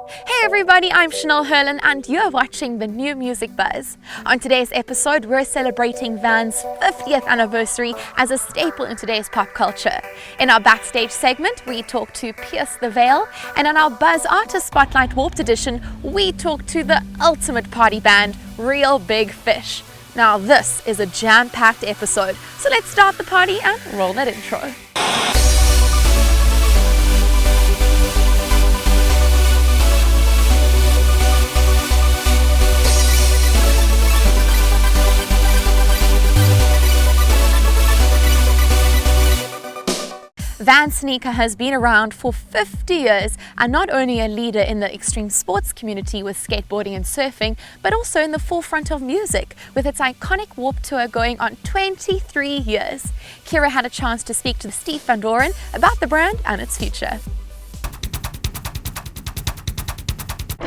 Hey everybody, I'm Chanel Herlin and you're watching the New Music Buzz. On today's episode, we're celebrating Van's 50th anniversary as a staple in today's pop culture. In our Backstage segment, we talk to Pierce the Veil, and in our Buzz Artist Spotlight Warped Edition, we talk to the ultimate party band, Real Big Fish. Now this is a jam-packed episode, so let's start the party and roll that intro. Van Sneaker has been around for 50 years and not only a leader in the extreme sports community with skateboarding and surfing, but also in the forefront of music with its iconic Warped Tour going on 23 years. Kira had a chance to speak to Steve Van Doren about the brand and its future.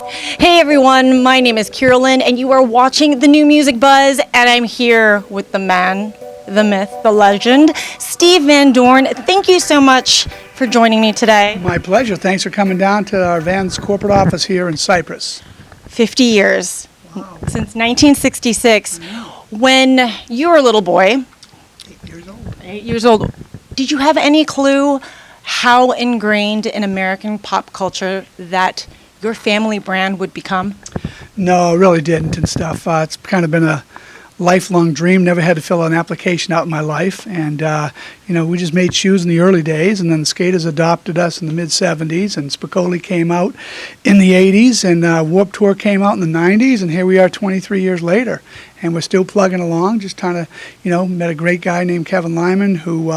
Hey everyone, my name is Kira and you are watching the New Music Buzz, and I'm here with the man, the myth, the legend, Steve Van Doren. Thank you so much for joining me today. My pleasure. Thanks for coming down to our Van's corporate office here in Cyprus. 50 years, wow. Since 1966. When you were a little boy, 8 years old. 8 years old, did you have any clue how ingrained in American pop culture that your family brand would become? No, I really didn't and stuff. It's kind of been a lifelong dream. Never had to fill an application out in my life, and we just made shoes in the early days, and then the skaters adopted us in the mid 70s, and Spicoli came out in the 80s, and Warped Tour came out in the 90s, and here we are 23 years later, and we're still plugging along. Just trying to, met a great guy named Kevin Lyman who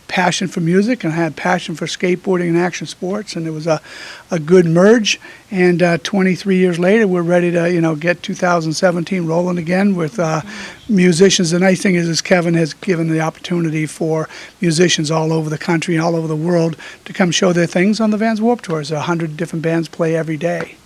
passion for music and had passion for skateboarding and action sports, and it was a good merge. And 23 years later, we're ready to get 2017 rolling again with musicians. The nice thing is Kevin has given the opportunity for musicians all over the country and all over the world to come show their things on the Vans Warped Tours. 100 different bands play every day.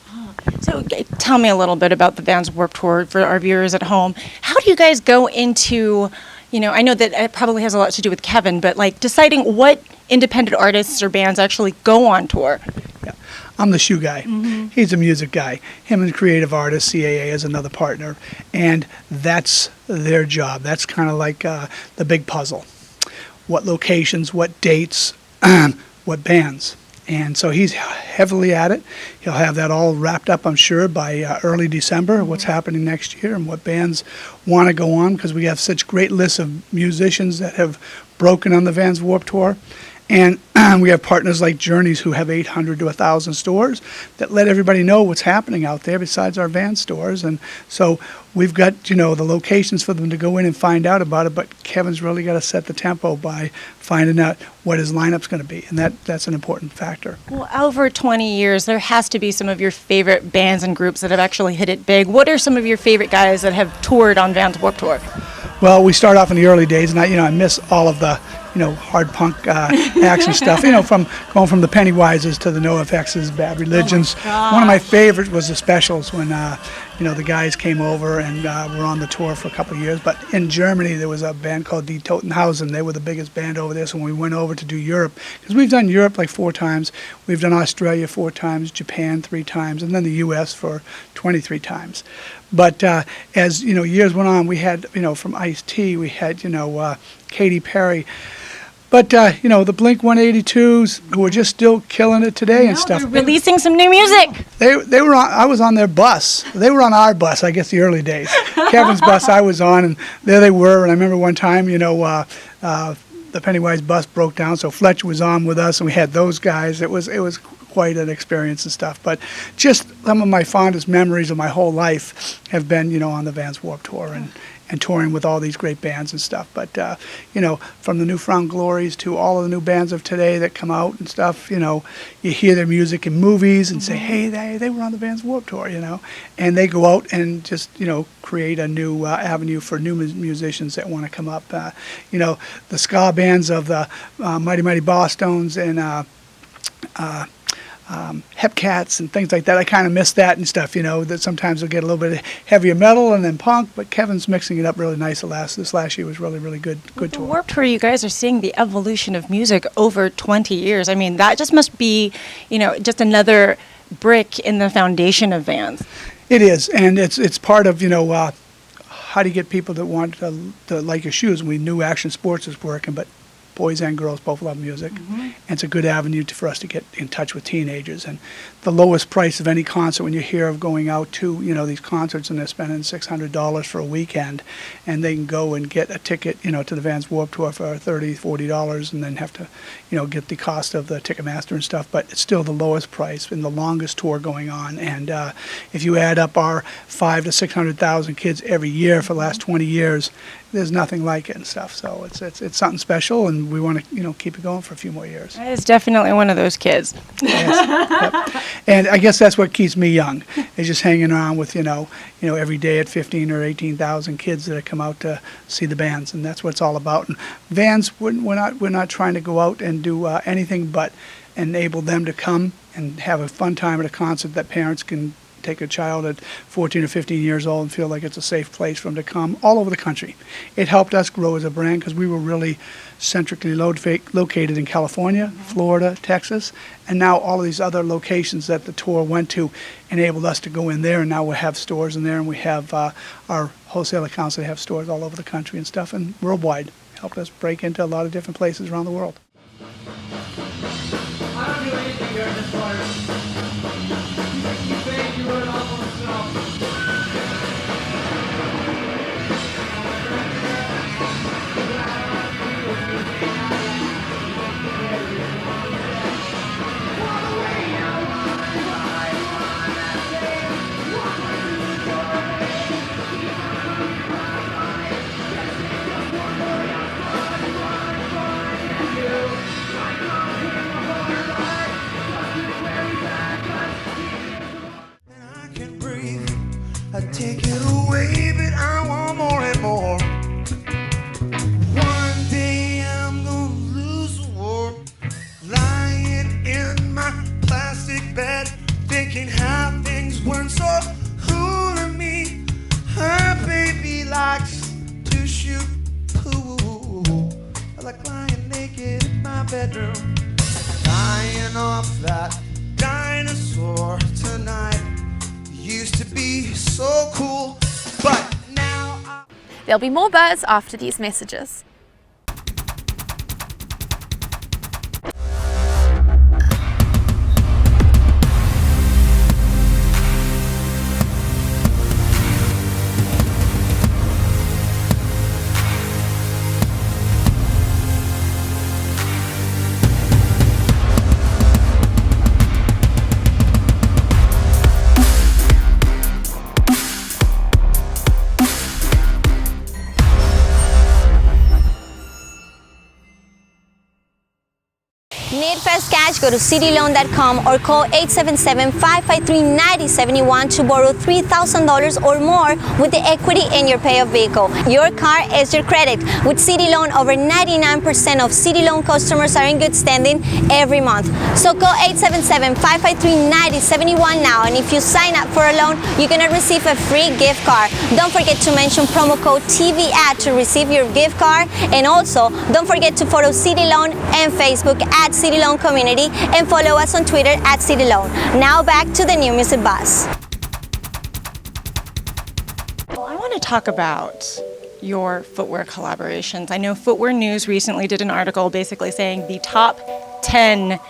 So tell me a little bit about the Vans Warped Tour for our viewers at home. How do you guys go into, I know that it probably has a lot to do with Kevin, but like deciding what independent artists or bands actually go on tour? Yeah. I'm the shoe guy. Mm-hmm. He's a music guy. Him and creative artist, CAA, is another partner. And that's their job. That's kind of like the big puzzle. What locations, what dates, what bands. And so he's heavily at it. He'll have that all wrapped up, I'm sure, by early December, what's happening next year and what bands want to go on, because we have such great lists of musicians that have broken on the Vans Warped Tour. And we have partners like Journeys who have 800 to 1,000 stores that let everybody know what's happening out there besides our van stores. And so we've got, the locations for them to go in and find out about it, but Kevin's really got to set the tempo by finding out what his lineup's going to be, and that's an important factor. Well, over 20 years, there has to be some of your favorite bands and groups that have actually hit it big. What are some of your favorite guys that have toured on Vans Warped Tour? Well, we start off in the early days, and I miss all of the hard punk action stuff, from going from the Pennywises to the NoFX's, Bad Religions. One of my favorites was the Specials when, the guys came over and were on the tour for a couple of years. But in Germany, there was a band called Die Totenhausen. They were the biggest band over there. So when we went over to do Europe, because we've done Europe like 4 times, we've done Australia 4 times, Japan 3 times, and then the U.S. for 23 times. But as, years went on, we had, from Ice-T, we had, Katy Perry. But, the Blink-182s, who are just still killing it today and stuff. They're releasing some new music. They were on, I was on their bus. They were on our bus, I guess, the early days. Kevin's bus I was on, and there they were. And I remember one time, the Pennywise bus broke down, so Fletcher was on with us, and we had those guys. It was quite an experience and stuff. But just some of my fondest memories of my whole life have been, on the Vans Warped Tour and touring with all these great bands and stuff. But, from the Newfound Glories to all of the new bands of today that come out and stuff, you hear their music in movies and say, hey, they were on the Vans Warped Tour, and they go out and just, create a new avenue for new musicians that want to come up. The ska bands of the Mighty Mighty Bosstones and Hepcats and things like that. I kind of miss that and stuff, that sometimes they'll get a little bit heavier metal and then punk, but Kevin's mixing it up really nice. This last year was really, really good tour. The Warped Tour, you guys are seeing the evolution of music over 20 years. I mean, that just must be, just another brick in the foundation of Vans. It is, and it's part of, how do you get people that want to like your shoes? We knew Action Sports was working, but boys and girls both love music. And it's a good avenue for us to get in touch with teenagers. And the lowest price of any concert, when you hear of going out to, these concerts and they're spending $600 for a weekend, and they can go and get a ticket, to the Vans Warped Tour for $30, $40, and then have to, get the cost of the Ticketmaster and stuff. But it's still the lowest price and the longest tour going on. And if you add up our 500,000 to 600,000 kids every year for the last 20 years, there's nothing like it and stuff. So it's something special, and we want to keep it going for a few more years. That is definitely one of those kids. Yes. Yep. And I guess that's what keeps me young, is just hanging around with every day at 15 or 18,000 kids that come out to see the bands, and that's what it's all about. And Vans, we're not trying to go out and do anything but enable them to come and have a fun time at a concert that parents can take a child at 14 or 15 years old and feel like it's a safe place for them to come all over the country. It helped us grow as a brand because we were really centrically located in California, Florida, Texas, and now all of these other locations that the tour went to enabled us to go in there, and now we have stores in there, and we have our wholesale accounts that have stores all over the country and stuff, and worldwide. Helped us break into a lot of different places around the world. I don't do anything during this part. You think you wrote it all on yourself. I take it away, but I want more and more. One day I'm gonna lose the war, lying in my plastic bed, thinking how things weren't so cool to me. Her baby likes to shoot pool. I like lying naked in my bedroom, dying off that dinosaur tonight. Used to be so cool, but now There'll be more buzz after these messages. Need fast cash? Go to cityloan.com or call 877-553-9071 to borrow $3,000 or more with the equity in your payoff vehicle. Your car is your credit. With City Loan, over 99% of City Loan customers are in good standing every month. So call 877-553-9071 now, and if you sign up for a loan, you're gonna receive a free gift card. Don't forget to mention promo code TVAD to receive your gift card, and also don't forget to follow City Loan and Facebook at City Loan Community, and follow us on Twitter at City Loan. Now back to the New Music Buzz. Well, I want to talk about your footwear collaborations. I know Footwear News recently did an article basically saying the top 10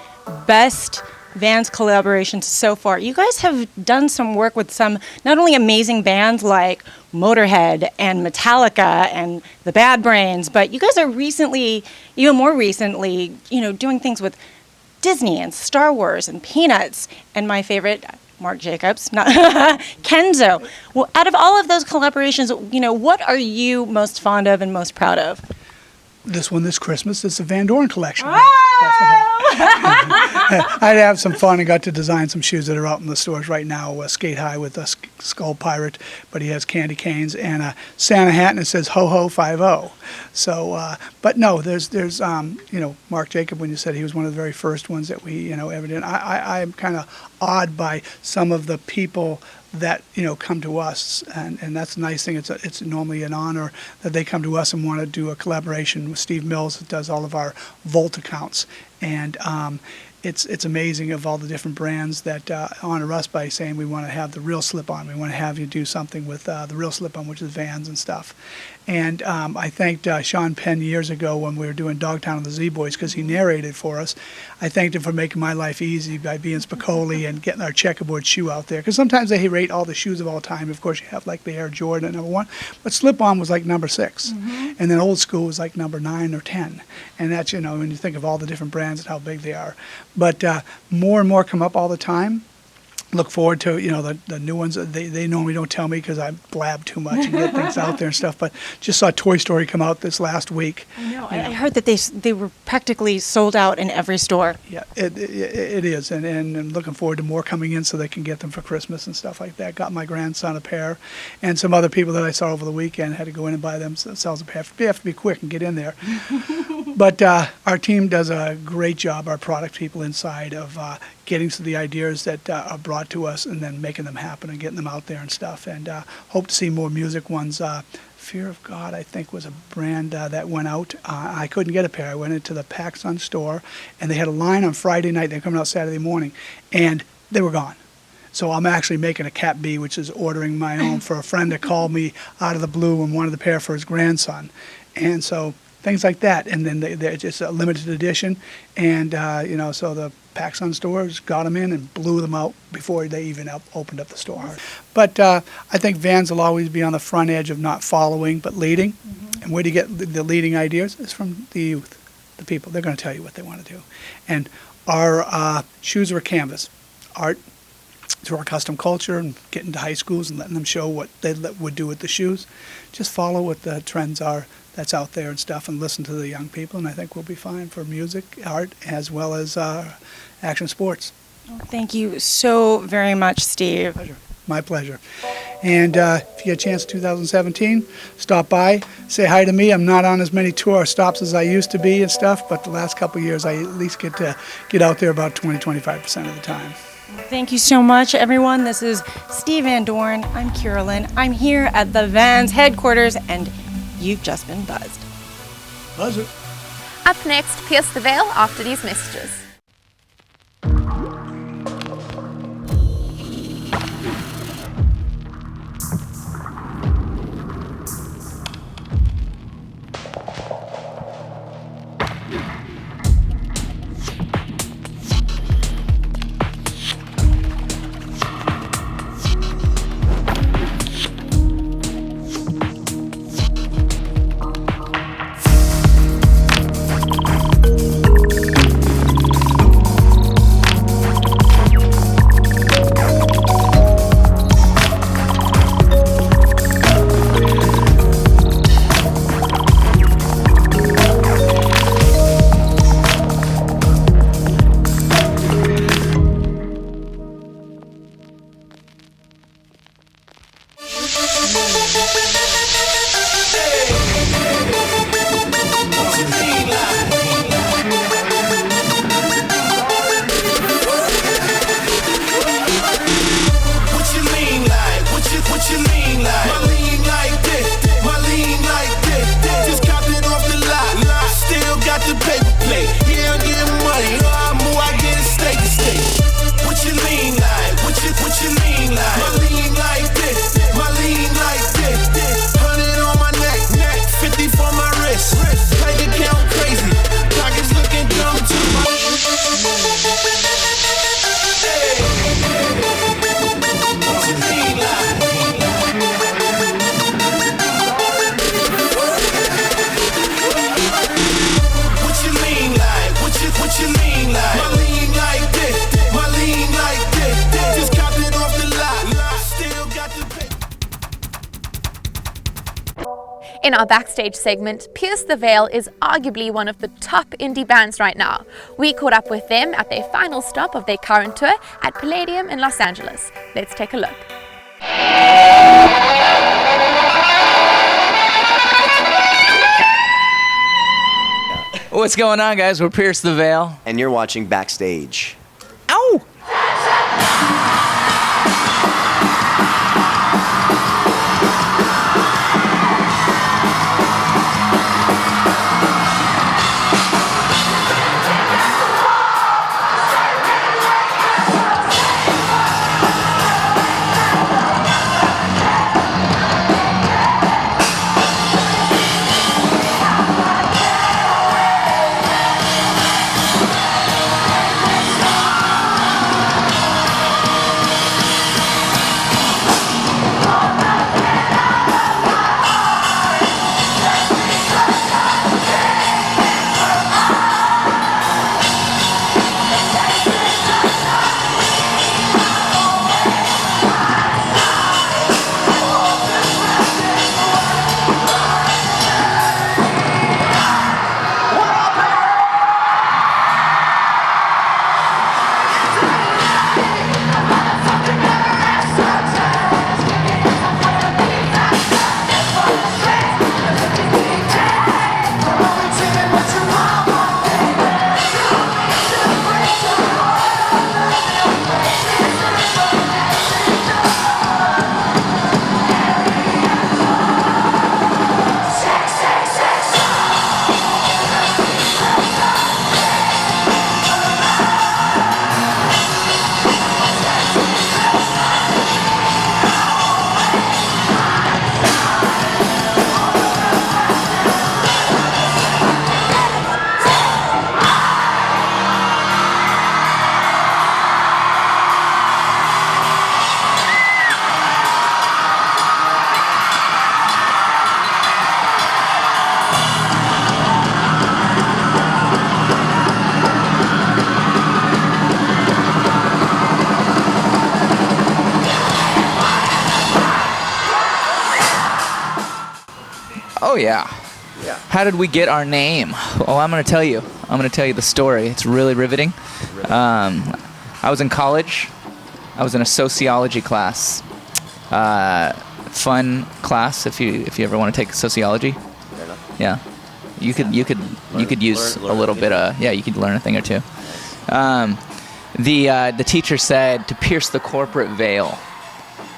best Vans collaborations so far. You guys have done some work with some not only amazing bands like Motorhead and Metallica and the Bad Brains, but you guys are recently, even more recently, doing things with Disney and Star Wars and Peanuts and my favorite, Marc Jacobs, not Kenzo. Well, out of all of those collaborations, what are you most fond of and most proud of? This one this Christmas is the Van Doren collection. Oh! I'd have some fun and got to design some shoes that are out in the stores right now. Skate High with a Skull Pirate, but he has candy canes and a Santa hat, and it says Ho Ho 5-0. So, but no, there's Marc Jacob, when you said he was one of the very first ones that we ever did. I'm kind of awed by some of the people that come to us, and that's a nice thing. It's normally an honor that they come to us and want to do a collaboration with Steve Mills, that does all of our Volt accounts, and it's amazing of all the different brands that honor us by saying we want to have the real slip-on. We want to have you do something with the real slip-on, which is Vans and stuff. And I thanked Sean Penn years ago when we were doing Dogtown and the Z-Boys, because he narrated for us. I thanked him for making my life easy by being Spicoli and getting our checkerboard shoe out there. Because sometimes they rate all the shoes of all time. Of course, you have like the Air Jordan #1, but slip-on was like number 6. And then old school was like number 9 or 10. And that's, you know, when you think of all the different brands and how big they are. But more and more come up all the time. Look forward to, you know, the new ones. They normally don't tell me because I blab too much and get things out there and stuff. But just saw Toy Story come out this last week. I know. I heard that they were practically sold out in every store. Yeah, it is. And I'm looking forward to more coming in so they can get them for Christmas and stuff like that. Got my grandson a pair, and some other people that I saw over the weekend had to go in and buy themselves a pair. You have to be quick and get in there. But our team does a great job, our product people inside, of getting to the ideas that are brought to us and then making them happen and getting them out there and stuff. And hope to see more music ones. Fear of God, I think, was a brand that went out. I couldn't get a pair. I went into the PacSun store, and they had a line on Friday night. They're coming out Saturday morning, and they were gone. So I'm actually making a Cat B, which is ordering my own for a friend that called me out of the blue and wanted the pair for his grandson. And so things like that. And then they're just a limited edition. And, you know, so the PacSun stores got them in and blew them out before they even opened up the store. But I think Vans will always be on the front edge of not following, but leading. And where do you get the leading ideas? It's from the youth, the people. They're going to tell you what they want to do. And our shoes are a canvas. Art, through our custom culture and getting to high schools and letting them show what they would do with the shoes. Just follow what the trends are that's out there and stuff, and listen to the young people, and I think we'll be fine for music, art, as well as action sports. Thank you so very much, Steve. Pleasure. My pleasure. And if you get a chance in 2017, stop by, say hi to me. I'm not on as many tour stops as I used to be and stuff, but the last couple of years I at least get to get out there about 20-25% of the time. Thank you so much, everyone. This is Steve Van Doren. I'm Carolyn. I'm here at the Vans headquarters, and you've just been buzzed. Buzz it. Up next, pierce the veil after these messages. In our Backstage segment, Pierce the Veil is arguably one of the top indie bands right now. We caught up with them at their final stop of their current tour at Palladium in Los Angeles. Let's take a look. What's going on, guys? We're Pierce the Veil. And you're watching Backstage. Ow! Oh, yeah. Yeah. How did we get our name? Well, I'm going to tell you. I'm going to tell you the story. It's really riveting. I was in college. I was in a sociology class. Fun class if you ever want to take sociology. Fair enough. Yeah. You could use learn a little bit of, you could learn a thing or two. The teacher said to pierce the corporate veil.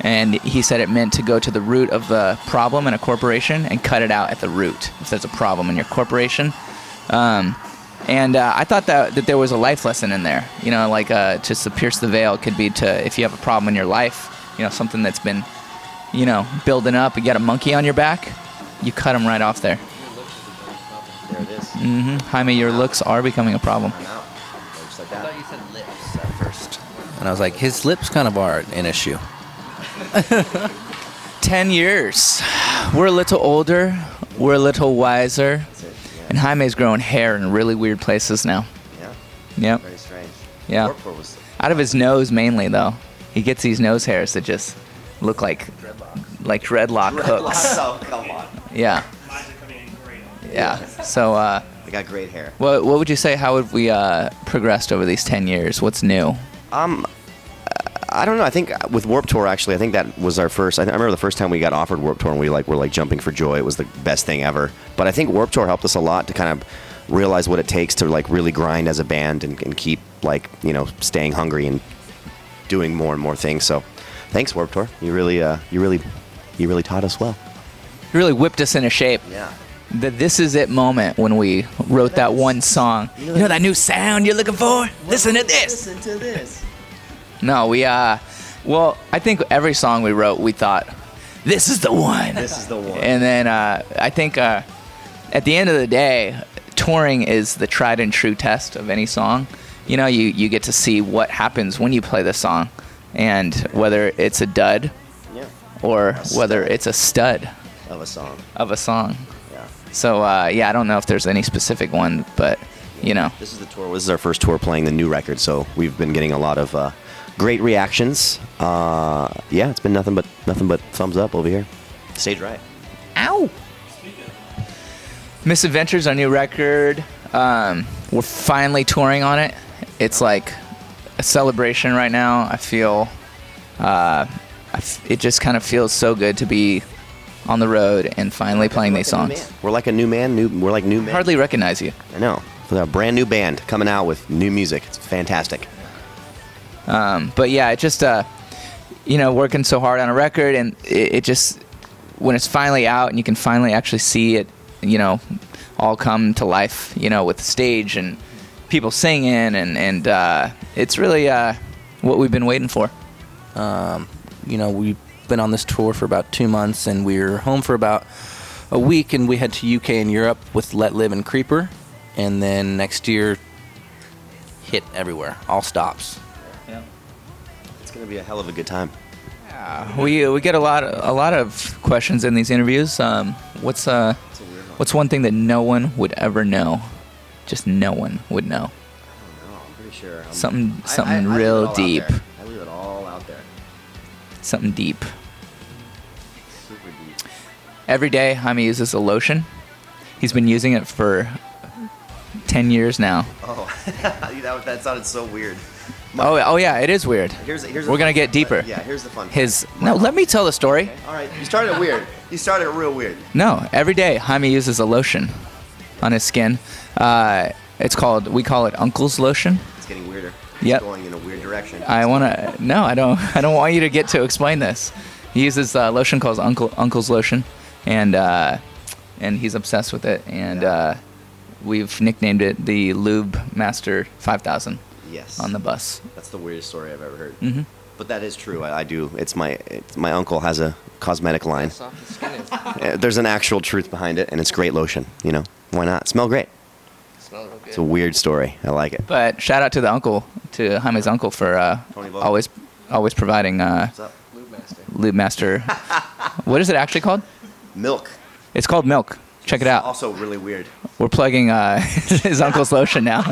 And he said it meant to go to the root of the problem in a corporation and cut it out at the root if there's a problem in your corporation. I thought that there was a life lesson in there. You know, like just to pierce the veil could be to, if you have a problem in your life, you know, something that's been, you know, building up, you got a monkey on your back, you cut him right off there. There it is. Mm-hmm. Jaime, your looks are becoming a problem. I'm out. Just like I that. thought you said lips at first. And I was like, his lips kind of are an issue. 10 years. We're a little older. We're a little wiser. That's it. Yeah. And Jaime's growing hair in really weird places now. Yeah. Yep. Very strange. Yeah. Warped Tour was Out of his nose mainly, though. He gets these nose hairs that just look like dreadlock hooks. Oh, come on. Yeah. Yeah. So, I got great hair. what would you say? How would we progressed over these 10 years? What's new? I don't know. I think with Warped Tour, actually, I think that was our first. I remember the first time we got offered Warped Tour, and we were jumping for joy. It was the best thing ever. But I think Warped Tour helped us a lot to kind of realize what it takes to really grind as a band and keep staying hungry and doing more and more things. So, thanks Warped Tour. You really taught us well. You really whipped us into shape. Yeah. The This Is It moment when we wrote that one song. You know that new sound you're looking for? Listen to this. Listen to this. No, well, I think every song we wrote, we thought, this is the one. This is the one. And then I think at the end of the day, touring is the tried and true test of any song. You know, you get to see what happens when you play the song, and whether it's a dud Yeah. or whether it's a stud Of a song. of a song. Yeah. So, I don't know if there's any specific one, but, you know. This is the tour. This is our first tour playing the new record, so we've been getting a lot of great reactions. It's been nothing but thumbs up over here. Stage right. Ow! Misadventures, our new record. We're finally touring on it. It's like a celebration right now. I feel it just kind of feels so good to be on the road and finally playing these songs. We're like a new man. We're like new men. Hardly recognize you. I know. With a brand new band coming out with new music. It's fantastic. But yeah, it just working so hard on a record, and it just, when it's finally out and you can finally actually see it, all come to life, with the stage and people singing, and it's really what we've been waiting for. We've been on this tour for about 2 months, and we were home for about a week, and we head to UK and Europe with Let Live and Creeper, and then next year, hit everywhere, all stops. Yeah. It's going to be a hell of a good time. We get a lot of questions in these interviews. What's one thing that no one would ever know? Just no one would know. I don't know. I'm pretty sure. Something I leave it real all out deep. there. I leave it all out there. Something deep. Super deep. Every day, Jaime uses a lotion. He's been using it for 10 years now. Oh, that sounded so weird. Oh yeah, it is weird. We're gonna get deeper. Yeah, here's the fun. Let me tell the story. Okay, all right, you started weird. You started real weird. No, every day Jaime uses a lotion on his skin. We call it Uncle's lotion. It's getting weirder. Yep. It's going in a weird direction. I don't want you to get to explain this. He uses a lotion called Uncle's lotion, and he's obsessed with it. And we've nicknamed it the Lube Master 5000. Yes. On the bus. That's the weirdest story I've ever heard. Mm-hmm. But that is true. I do. It's my uncle has a cosmetic line. There's an actual truth behind it, and it's great lotion. Why not? Smell great. Smells real good. It's a weird story. I like it. But shout out to Jaime's uncle for Tony Vogel. always providing What's up? Lube Master. What is it actually called? Milk. It's called Milk. Check it out. Also really weird. We're plugging his uncle's lotion now.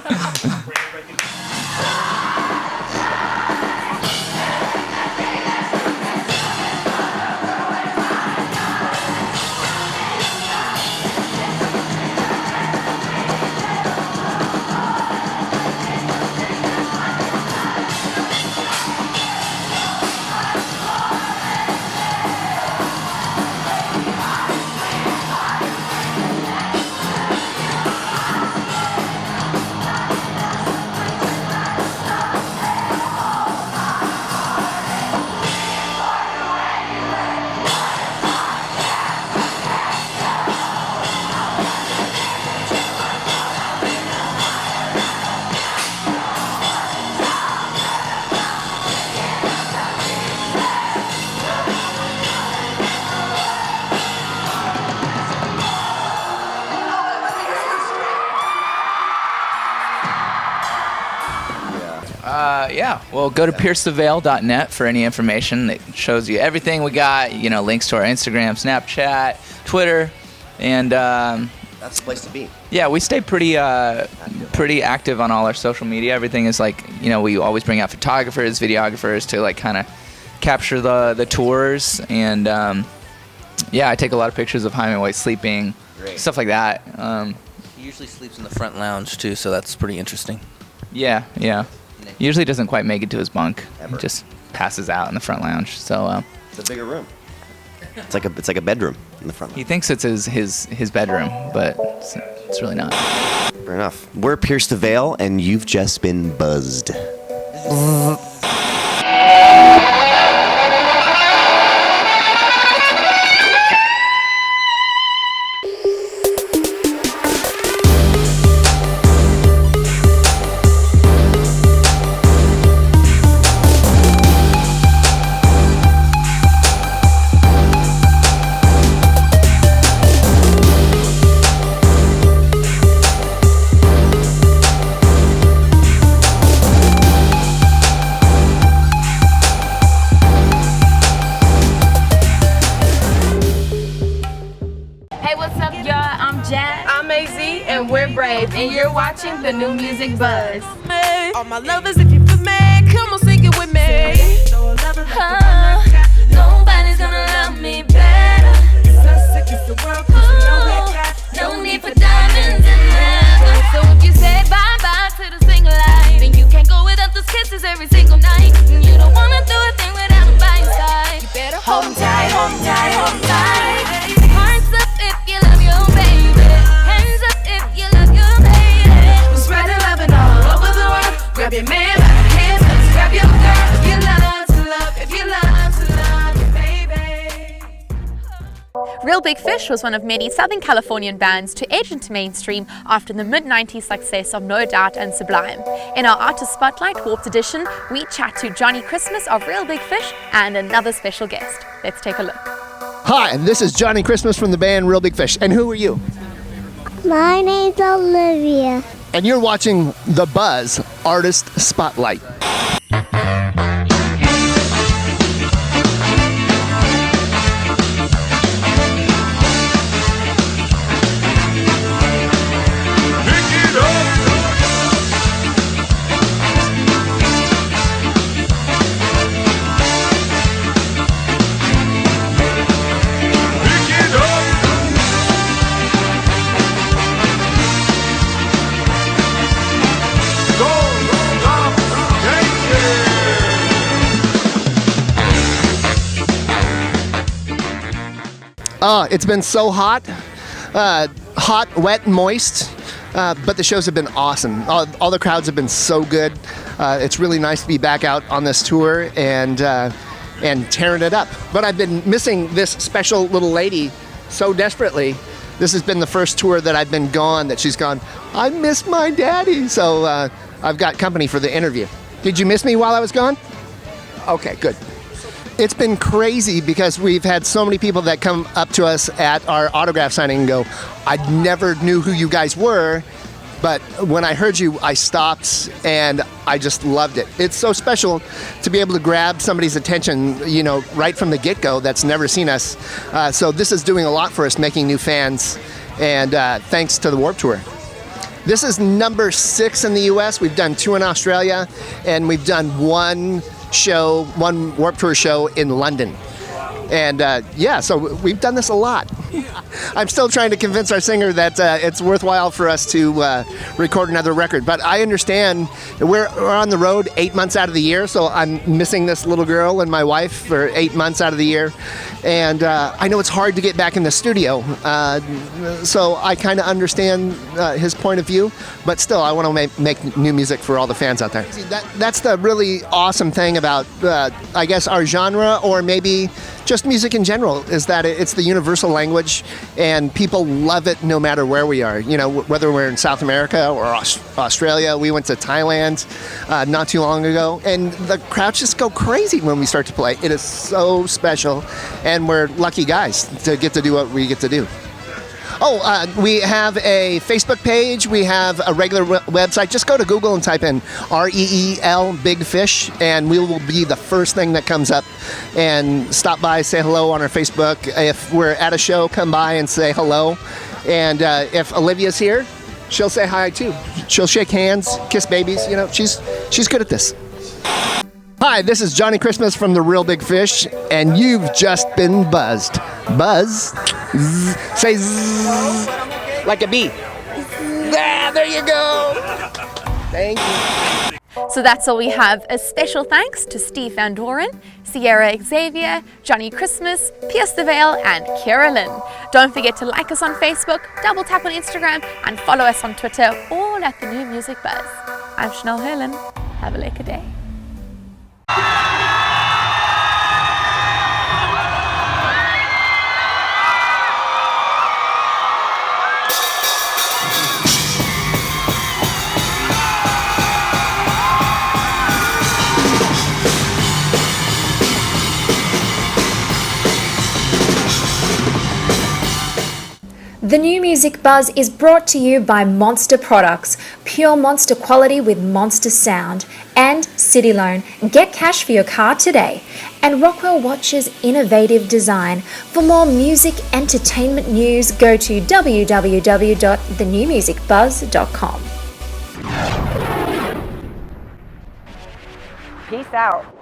Yeah, well, go to piercetheveil.net for any information that shows you everything we got, links to our Instagram, Snapchat, Twitter, and That's the place to be. yeah, we stay pretty active on all our social media. Everything is we always bring out photographers, videographers to kind of capture the tours, and I take a lot of pictures of Hyman White sleeping, Great. stuff like that. He usually sleeps in the front lounge too, so that's pretty interesting. Yeah. Usually doesn't quite make it to his bunk. Ever. He just passes out in the front lounge. So It's a bigger room. It's like a bedroom in the front. he thinks it's his bedroom, but it's really not. Fair enough. We're Pierce the Veil, and you've just been buzzed. Hey, what's up, y'all? I'm Jazz. I'm AZ, and we're Brave, and you're watching the New Music Buzz. All my lovers, if you feel me, come on, sing it with me. Nobody's gonna love me better. No need for diamonds and leather. So if you say bye-bye to the single life, and you can't go without those kisses every single night, and you don't wanna do a thing without them by your side, you better hold tight, hold tight, hold tight. Hands up if you love your baby. Hands up if you love your lady. We're spreading love all over the world. Grab your man by the hands, grab your girl. If you love to love, if you love to love your baby. Real Big Fish was one of many Southern Californian bands to edge into mainstream after the mid-90s success of No Doubt and Sublime. In our Artist Spotlight Warped Edition, we chat to Johnny Christmas of Real Big Fish and another special guest. Let's take a look. Hi, this is Johnny Christmas from the band Real Big Fish. And who are you? My name's Olivia. And you're watching The Buzz Artist Spotlight. It's been so hot, wet, and moist, but the shows have been awesome. All the crowds have been so good. It's really nice to be back out on this tour and tearing it up. But I've been missing this special little lady so desperately. This has been the first tour that I've been gone that she's gone, I miss my daddy. So I've got company for the interview. Did you miss me while I was gone? Okay, good. It's been crazy because we've had so many people that come up to us at our autograph signing and go, I never knew who you guys were, but when I heard you, I stopped and I just loved it. It's so special to be able to grab somebody's attention, right from the get-go that's never seen us. So this is doing a lot for us, making new fans, and thanks to the Warped Tour. This is number 6 in the US. We've done 2 in Australia, and we've done one Warped Tour show in London. And so we've done this a lot. I'm still trying to convince our singer that it's worthwhile for us to record another record. But I understand we're on the road 8 months out of the year, so I'm missing this little girl and my wife for 8 months out of the year. And I know it's hard to get back in the studio, so I kind of understand his point of view. But still, I want to make new music for all the fans out there. That's the really awesome thing about, I guess, our genre, or maybe just music in general, is that it's the universal language, and people love it no matter where we are. Whether we're in South America or Australia. We went to Thailand not too long ago, and the crowds just go crazy when we start to play. It is so special, and we're lucky guys to get to do what we get to do. We have a Facebook page. We have a regular website. Just go to Google and type in REEL Big Fish, and we will be the first thing that comes up. And stop by, say hello on our Facebook. If we're at a show, come by and say hello. And if Olivia's here, she'll say hi too. She'll shake hands, kiss babies. You know, she's good at this. Hi, this is Johnny Christmas from The Real Big Fish, and you've just been buzzed. Buzz. Zzz. Say zzz. Like a bee. Ah, there you go. Thank you. So that's all we have. A special thanks to Steve Van Doren, Sierra Xavier, Johnny Christmas, Pierce the Veil, and Carolyn. Don't forget to like us on Facebook, double tap on Instagram, and follow us on Twitter, all at The New Music Buzz. I'm Chanel Herlin. Have a lekker day. The New Music Buzz is brought to you by Monster Products, pure Monster quality with Monster sound, and City Loan. Get cash for your car today. And Rockwell Watches' innovative design. For more music entertainment news, go to www.thenewmusicbuzz.com. Peace out.